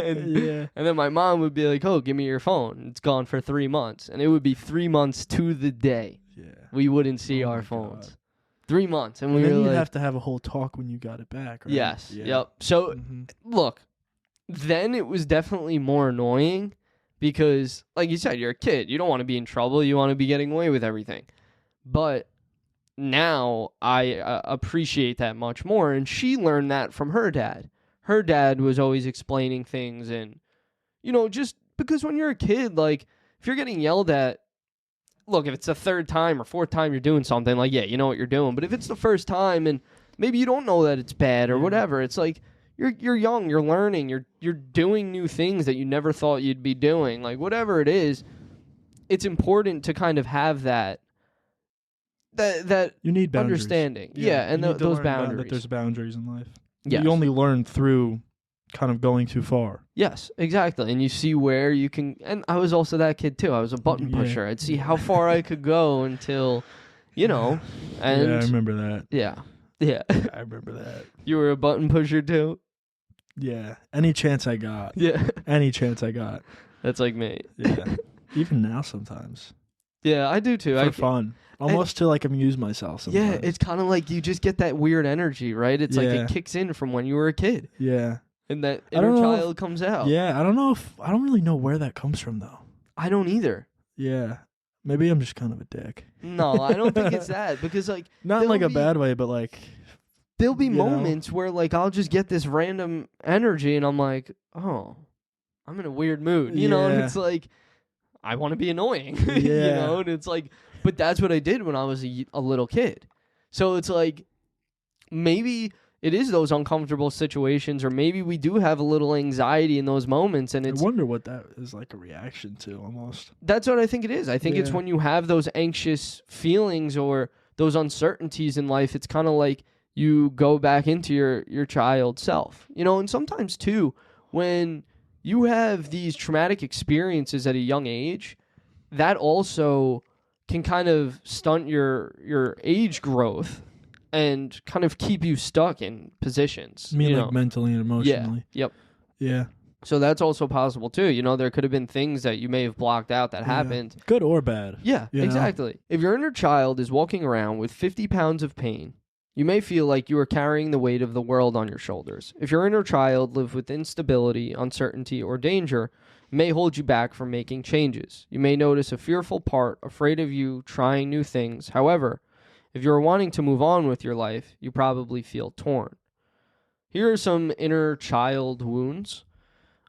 and then my mom would be like, oh, give me your phone. It's gone for 3 months. And it would be 3 months to the day. Yeah. We wouldn't see Oh our my phones. God. 3 months. And And we then were you'd like, have to have a whole talk when you got it back, right? yes, Yeah. yep. So, Mhm. look, then it was definitely more annoying because, like you said, you're a kid. You don't want to be in trouble. You want to be getting away with everything. But now I appreciate that much more. And she learned that from her dad. Her dad was always explaining things. And, you know, just because when you're a kid, like, if you're getting yelled at, look, if it's the 3rd time or 4th time you're doing something, like, yeah, you know what you're doing. But if it's the first time and maybe you don't know that it's bad or Yeah. whatever, it's like, you're young, you're learning, you're doing new things that you never thought you'd be doing. Like, whatever it is, it's important to kind of have that You need boundaries. understanding. Yeah, and you need to those learn boundaries. that there's boundaries in life. Yes. You only learn through kind of going too far. Yes, exactly. And you see where you can, and I was also that kid too. I was a button Yeah. pusher. I'd see how far I could go until, you know, and Yeah, I remember that. yeah. Yeah. I remember that. You were a button pusher too? Yeah. Any chance I got. Yeah. Any chance I got. That's like me. Yeah. Even now sometimes. Yeah, I do too. For fun. Almost to like amuse myself sometimes. Yeah, it's kind of like you just get that weird energy, right? It's like Yeah. it kicks in from when you were a kid. Yeah. And that I don't inner know child comes out. Yeah, I don't really know where that comes from though. I don't either. Yeah. Maybe I'm just kind of a dick. No, I don't think it's that, because like Not in like a bad way, but like there'll be you know? moments where like I'll just get this random energy and I'm like, oh, I'm in a weird mood, you know, and Yeah. it's like I want to be annoying, you Yeah. know, and it's like, but that's what I did when I was a little kid. So it's like maybe it is those uncomfortable situations, or maybe we do have a little anxiety in those moments, and I it's wonder what that is like a reaction to almost. that's what I think it is. I think it's Yeah. when you have those anxious feelings or those uncertainties in life, it's kind of like you go back into your child self, you know. And sometimes too, when you have these traumatic experiences at a young age, that also can kind of stunt your age growth and kind of keep you stuck in positions. I mean, you like know? mentally and emotionally. Yep. Yeah. So that's also possible too. You know, there could have been things that you may have blocked out that happened. Good or bad. Yeah, You know? exactly. If your inner child is walking around with 50 pounds of pain, you may feel like you are carrying the weight of the world on your shoulders. If your inner child lives with instability, uncertainty, or danger, it may hold you back from making changes. You may notice a fearful part, afraid of you trying new things. However, if you are wanting to move on with your life, you probably feel torn. Here are some inner child wounds.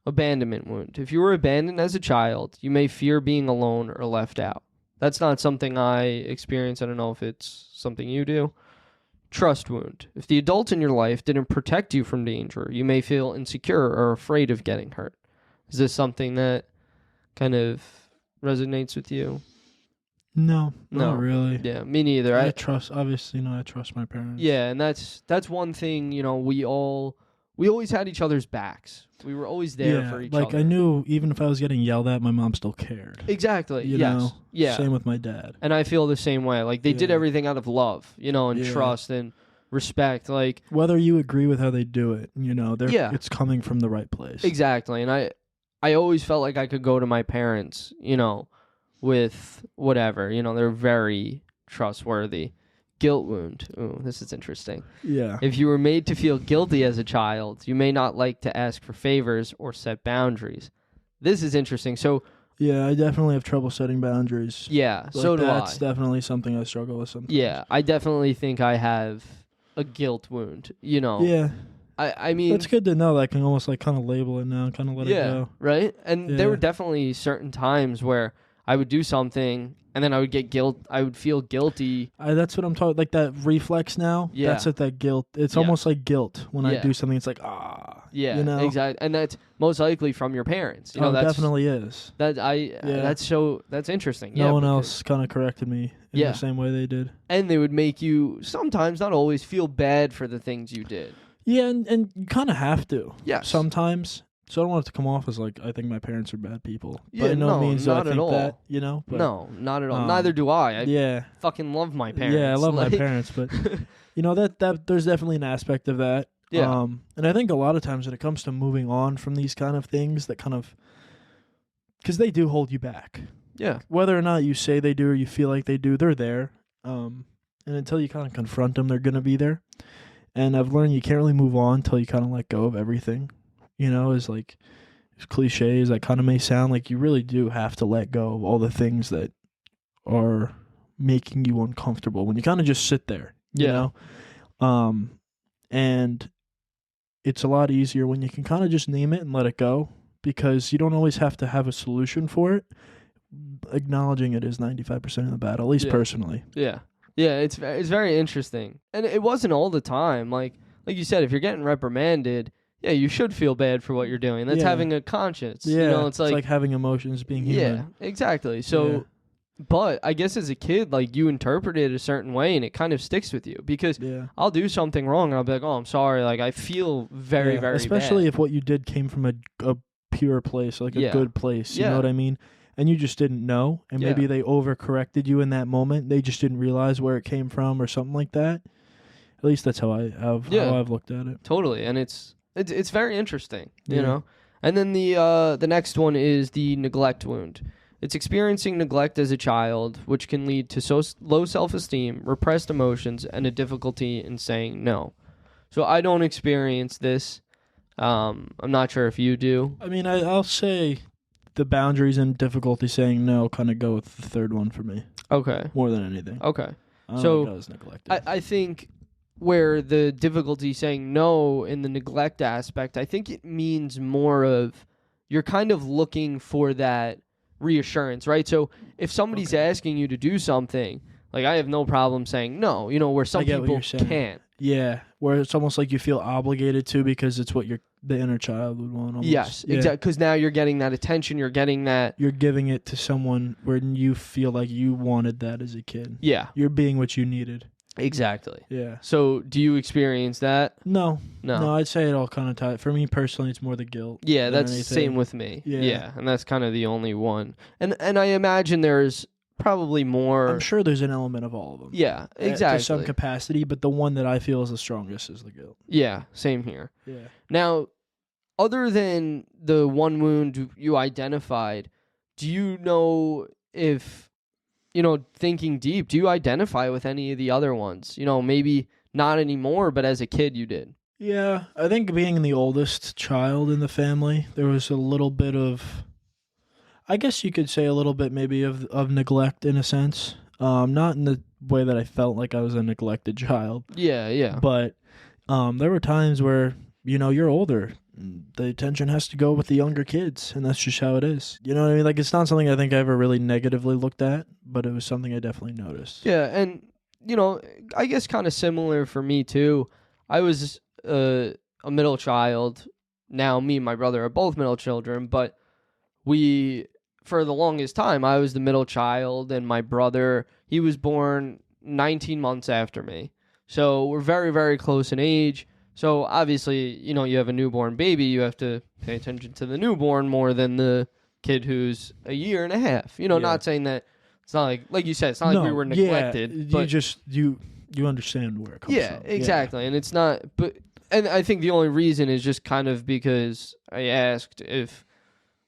Abandonment wound. If you were abandoned as a child, you may fear being alone or left out. That's not something I experience. I don't know if it's something you do. Trust wound. If the adult in your life didn't protect you from danger, you may feel insecure or afraid of getting hurt. Is this something that kind of resonates with you? No, No. not really. Yeah, me neither. I trust, obviously, I trust my parents. Yeah, and that's one thing, you know, we always had each other's backs. We were always there for each other. Like I knew even if I was getting yelled at, my mom still cared. Exactly. You yes. know? Yeah. Same with my dad. And I feel the same way. Like they did Yeah. everything out of love, you know, and Yeah. trust and respect. Like Whether you agree with how they do it, Yeah. it's coming from the right place. exactly. And I always felt like I could go to my parents, you know, with whatever. You know, they're very trustworthy. Guilt wound. Ooh, this is interesting. Yeah. If you were made to feel guilty as a child, you may not like to ask for favors or set boundaries. This is interesting. So, Yeah, I definitely have trouble setting boundaries. yeah, Like, so do that's I. definitely something I struggle with sometimes. Yeah, I definitely think I have a guilt wound, you know. Yeah. I mean, That's good to know that I can almost like kind of label it now, kind of let it go. right? And there Yeah. were definitely certain times where I would do something and then I would get I would feel guilty. That's what I'm talking, like that reflex now. Yeah. That's it, that guilt. It's Yeah. almost like guilt when I Yeah. do something. It's like, Yeah, you know? exactly. And that's most likely from your parents. You know, It that's definitely is. that's interesting. No one because- else kind of corrected me in Yeah. the same way they did. And they would make you sometimes, not always, feel bad for the things you did. Yeah, and you kind of have to. Yes. Sometimes. So I don't want it to come off as like I think my parents are bad people. Yeah, By no no, means do I not at think all. that, But, No, not at all. um, Neither do I. I yeah. fucking love my parents. Yeah, I love Like- my parents, but that there's definitely an aspect of that. Yeah. And I think a lot of times when it comes to moving on from these kind of things, that kind of, because they do hold you back. Yeah. Whether or not you say they do or you feel like they do, they're there. And until you kind of confront them, they're gonna be there. And I've learned you can't really move on until you kind of let go of everything. Is like, as cliche as that kind of may sound, like you really do have to let go of all the things that are making you uncomfortable when you kind of just sit there. You Yeah. know, and it's a lot easier when you can kind of just name it and let it go, because you don't always have to have a solution for it. Acknowledging it is 95% of the battle, at least Yeah. personally. Yeah. Yeah, it's very interesting. And it wasn't all the time. Like you said, if you're getting reprimanded, yeah, you should feel bad for what you're doing. That's Yeah. having a conscience. Yeah, You know, it's like having emotions, being yeah, human. exactly. So Yeah. but I guess as a kid, like you interpret it a certain way and it kind of sticks with you, because Yeah. I'll do something wrong and I'll be like, "Oh, I'm sorry." Like I feel very Yeah, very especially bad. if what you did came from a pure place, like a Yeah. good place. You Yeah. know what I mean? And you just didn't know, and maybe Yeah. they overcorrected you in that moment. They just didn't realize where it came from or something like that. At least that's how I've looked at it. Totally, and it's very interesting, you Yeah. know. And then the next one is the neglect wound. It's experiencing neglect as a child, which can lead to low self-esteem, repressed emotions, and a difficulty in saying no. So I don't experience this. I'm not sure if you do. I mean, I'll say the boundaries and difficulty saying no kind of go with the third one for me Okay. more than anything. Okay. I don't So, think I was neglected. I think where the difficulty saying no in the neglect aspect, I think it means more of you're kind of looking for that reassurance, right? So if somebody's asking you to do something, like I have no problem saying no, where some people can't. Yeah, where it's almost like you feel obligated to because it's what the inner child would want. Almost. Yes, exactly. Because now you're getting that attention, you're getting that. You're giving it to someone where you feel like you wanted that as a kid. Yeah. You're being what you needed. Exactly. Yeah. So do you experience that? No, I'd say it all kind of tied. For me personally, it's more the guilt. Yeah, that's the same with me. Yeah, and that's kind of the only one. And I imagine there's probably more. I'm sure there's an element of all of them. Yeah, exactly. To some capacity, but the one that I feel is the strongest is the guilt. Yeah, same here. Yeah. Now, other than the one wound you identified, do you know if, thinking deep, do you identify with any of the other ones? Maybe not anymore, but as a kid you did. Yeah, I think being the oldest child in the family, there was a little bit of, I guess you could say a little bit maybe of neglect in a sense. Not in the way that I felt like I was a neglected child. Yeah. But there were times where, you're older. The attention has to go with the younger kids, and that's just how it is. You know what I mean? Like, it's not something I think I ever really negatively looked at, but it was something I definitely noticed. Yeah, and, I guess kind of similar for me, too. I was a middle child. Now, me and my brother are both middle children, but for the longest time, I was the middle child, and my brother, he was born 19 months after me. So we're very, very close in age. So obviously, you have a newborn baby, you have to pay attention to the newborn more than the kid who's a year and a half. Not saying that it's not like you said, it's not like we were neglected. Yeah, but you understand where it comes from. Yeah, exactly. And it's not, and I think the only reason is just kind of because I asked if,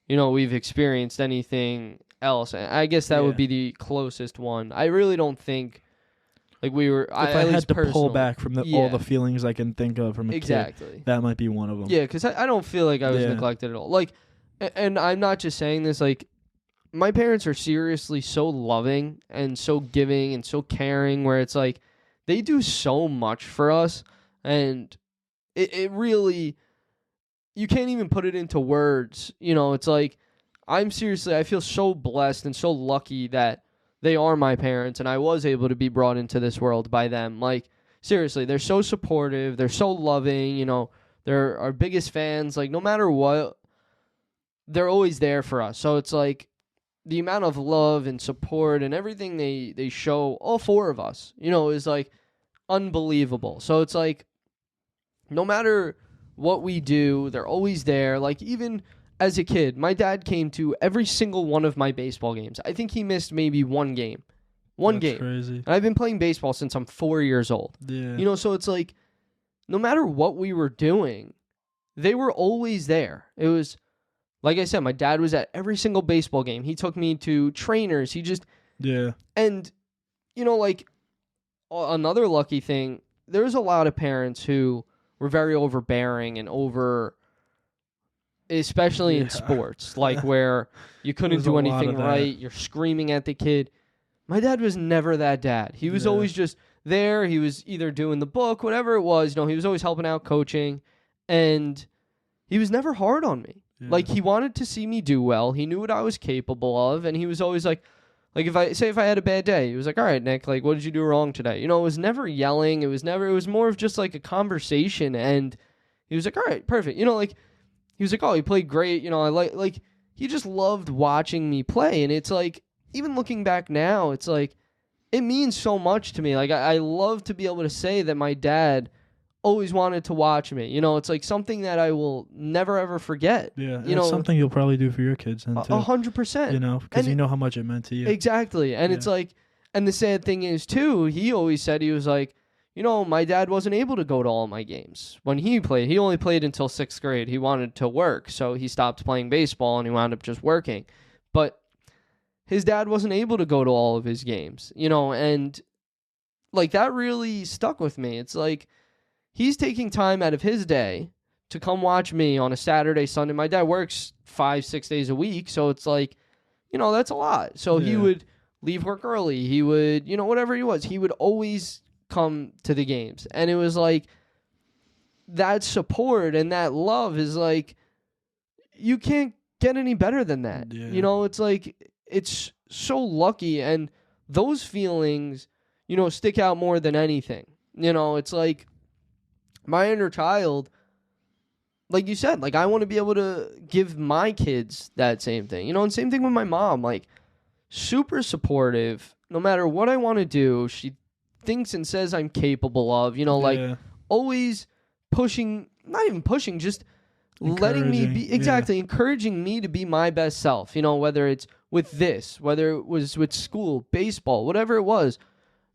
we've experienced anything else. I guess that would be the closest one. I really don't think. Like we were, if I had to pull back from all the feelings I can think of from a kid, that might be one of them. Yeah, because I don't feel like I was neglected at all. Like, and I'm not just saying this. Like, my parents are seriously so loving and so giving and so caring. Where it's like they do so much for us, and it really, you can't even put it into words. It's like I feel so blessed and so lucky that they are my parents, and I was able to be brought into this world by them. Like, seriously, they're so supportive. They're so loving. They're our biggest fans. Like, no matter what, they're always there for us. So it's like the amount of love and support and everything they show, all four of us, is like unbelievable. So it's like no matter what we do, they're always there. Like, even as a kid, my dad came to every single one of my baseball games. I think he missed maybe one game. That's crazy. And I've been playing baseball since I'm 4 years old. Yeah. So it's like, no matter what we were doing, they were always there. It was, like I said, my dad was at every single baseball game. He took me to trainers. Yeah. And, like, another lucky thing, there's a lot of parents who were very overbearing and especially in sports, like where you couldn't do anything right, you're screaming at the kid. My dad was never that dad. He was always just there. He was either doing the book, whatever it was. He was always helping out, coaching, and he was never hard on me. Yeah. Like, he wanted to see me do well. He knew what I was capable of, and he was always like if I had a bad day, he was like, all right, Nick, like, what did you do wrong today? It was never yelling. It was more of just like a conversation, and he was like, all right, perfect. He was like, oh, he played great. I he just loved watching me play. And it's like, even looking back now, it's like, it means so much to me. Like, I love to be able to say that my dad always wanted to watch me. It's like something that I will never, ever forget. Yeah, it's something you'll probably do for your kids then, too. 100%. Because you know how much it meant to you. Exactly. And it's like, and the sad thing is, too, he always said, he was like, my dad wasn't able to go to all my games. When he played, he only played until 6th grade. He wanted to work, so he stopped playing baseball, and he wound up just working. But his dad wasn't able to go to all of his games, and, like, that really stuck with me. It's like, he's taking time out of his day to come watch me on a Saturday, Sunday. My dad works 5-6 days a week, so it's like, that's a lot. So he would leave work early. He would, whatever he was, he would always come to the games. And it was like, that support and that love is like, you can't get any better than that. Yeah. It's like, it's so lucky. And those feelings, stick out more than anything. It's like my inner child, like you said, like I want to be able to give my kids that same thing, and same thing with my mom, like super supportive, no matter what I want to do. She thinks and says I'm capable of, like always pushing, not even pushing, just letting me be, encouraging me to be my best self, whether it's with this, whether it was with school, baseball, whatever it was.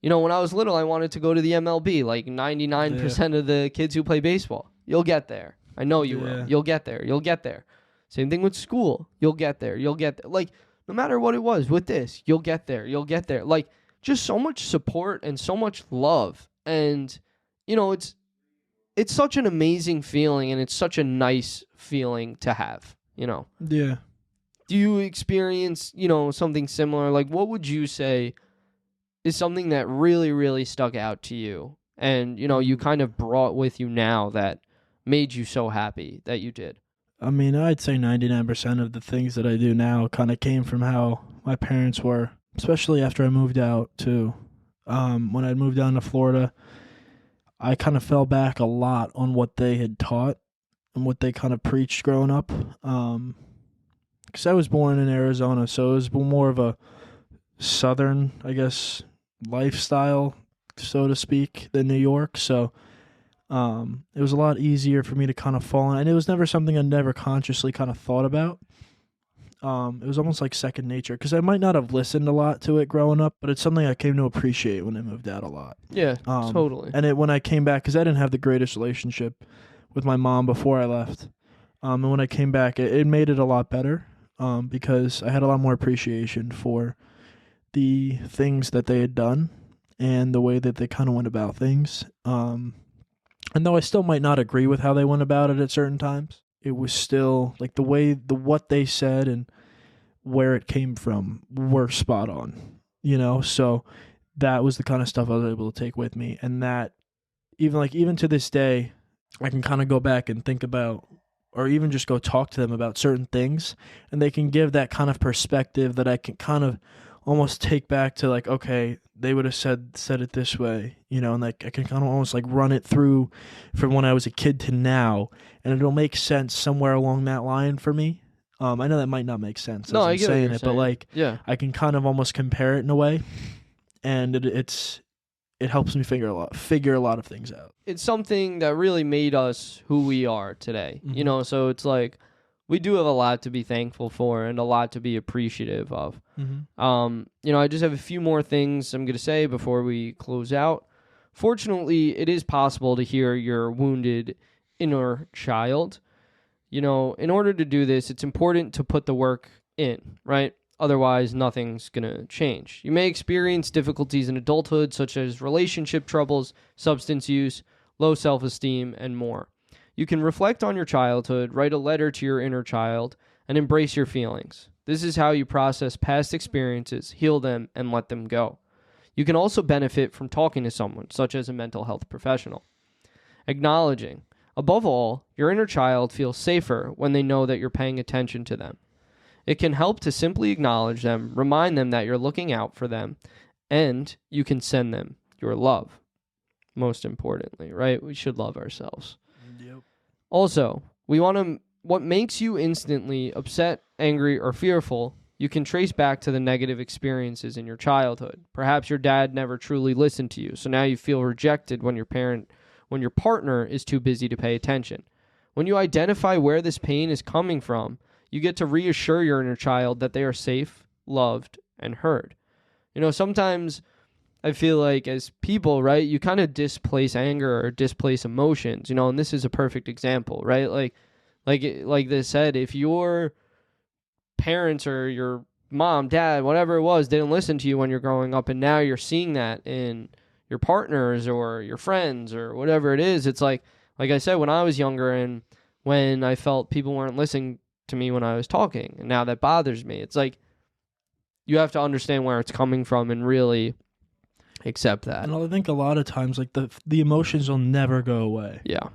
When I was little, I wanted to go to the MLB, like 99% of the kids who play baseball. You'll get there. I know you will. You'll get there. You'll get there. Same thing with school. You'll get there. You'll get there. Like, no matter what it was with this, you'll get there. You'll get there. Like, just so much support and so much love. And, it's such an amazing feeling, and it's such a nice feeling to have, Yeah. Do you experience, something similar? Like, what would you say is something that really, really stuck out to you and, you kind of brought with you now that made you so happy that you did? I mean, I'd say 99% of the things that I do now kind of came from how my parents were, especially after I moved out to, when I moved down to Florida, I kind of fell back a lot on what they had taught and what they kind of preached growing up. Because I was born in Arizona, so it was more of a Southern, I guess, lifestyle, so to speak, than New York. So it was a lot easier for me to kind of fall in, and it was never something I never consciously kind of thought about. It was almost like second nature, because I might not have listened a lot to it growing up, but it's something I came to appreciate when I moved out a lot. Yeah, totally. And when I came back, because I didn't have the greatest relationship with my mom before I left, and when I came back, it made it a lot better, because I had a lot more appreciation for the things that they had done and the way that they kind of went about things. And though I still might not agree with how they went about it at certain times, it was still like what they said and where it came from were spot on, so that was the kind of stuff I was able to take with me. And that even to this day, I can kind of go back and think about, or even just go talk to them about certain things, and they can give that kind of perspective that I can kind of almost take back to, like, okay, they would have said it this way, and like I can kind of almost like run it through from when I was a kid to now, and it'll make sense somewhere along that line for me. I know that might not make sense as I'm saying it, but like, I can kind of almost compare it in a way, and it helps me figure a lot of things out. It's something that really made us who we are today, Mm-hmm. So it's like, we do have a lot to be thankful for and a lot to be appreciative of. Mm-hmm. I just have a few more things I'm going to say before we close out. Fortunately, it is possible to hear your wounded inner child. In order to do this, it's important to put the work in, right? Otherwise, nothing's going to change. You may experience difficulties in adulthood, such as relationship troubles, substance use, low self-esteem, and more. You can reflect on your childhood, write a letter to your inner child, and embrace your feelings. This is how you process past experiences, heal them, and let them go. You can also benefit from talking to someone, such as a mental health professional. Acknowledging. Above all, your inner child feels safer when they know that you're paying attention to them. It can help to simply acknowledge them, remind them that you're looking out for them, and you can send them your love. Most importantly, right? We should love ourselves. Yep. Also, what makes you instantly upset, angry, or fearful, you can trace back to the negative experiences in your childhood. Perhaps your dad never truly listened to you, so now you feel rejected when your partner is too busy to pay attention. When you identify where this pain is coming from, you get to reassure your inner child that they are safe, loved, and heard. Sometimes I feel like as people, right, you kind of displace anger or displace emotions, and this is a perfect example, right? Like they said, if your parents or your mom, dad, whatever it was, didn't listen to you when you're growing up, and now you're seeing that in your partners or your friends or whatever it is, it's like I said, when I was younger and when I felt people weren't listening to me when I was talking. And now that bothers me. It's like you have to understand where it's coming from and really accept that. And I think a lot of times, like, the emotions will never go away. Yeah.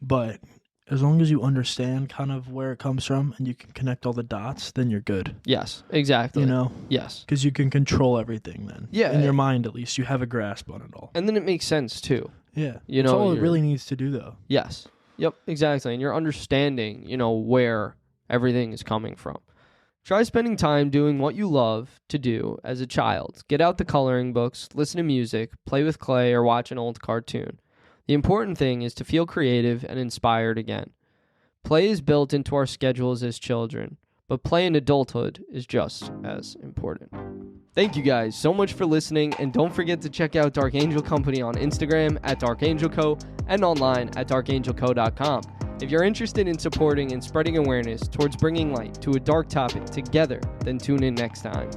But as long as you understand kind of where it comes from and you can connect all the dots, then you're good. Yes, exactly. You know? Yes. Because you can control everything then. Yeah. In your mind, at least, you have a grasp on it all. And then it makes sense, too. Yeah. You That's know, all it really needs to do, though. Yes. Yep, exactly. And you're understanding, where everything is coming from. Try spending time doing what you love to do as a child. Get out the coloring books, listen to music, play with clay, or watch an old cartoon. The important thing is to feel creative and inspired again. Play is built into our schedules as children, but play in adulthood is just as important. Thank you guys so much for listening, and don't forget to check out Dark Angel Company on Instagram at Dark Angel Co. and online at darkangelco.com. If you're interested in supporting and spreading awareness towards bringing light to a dark topic together, then tune in next time.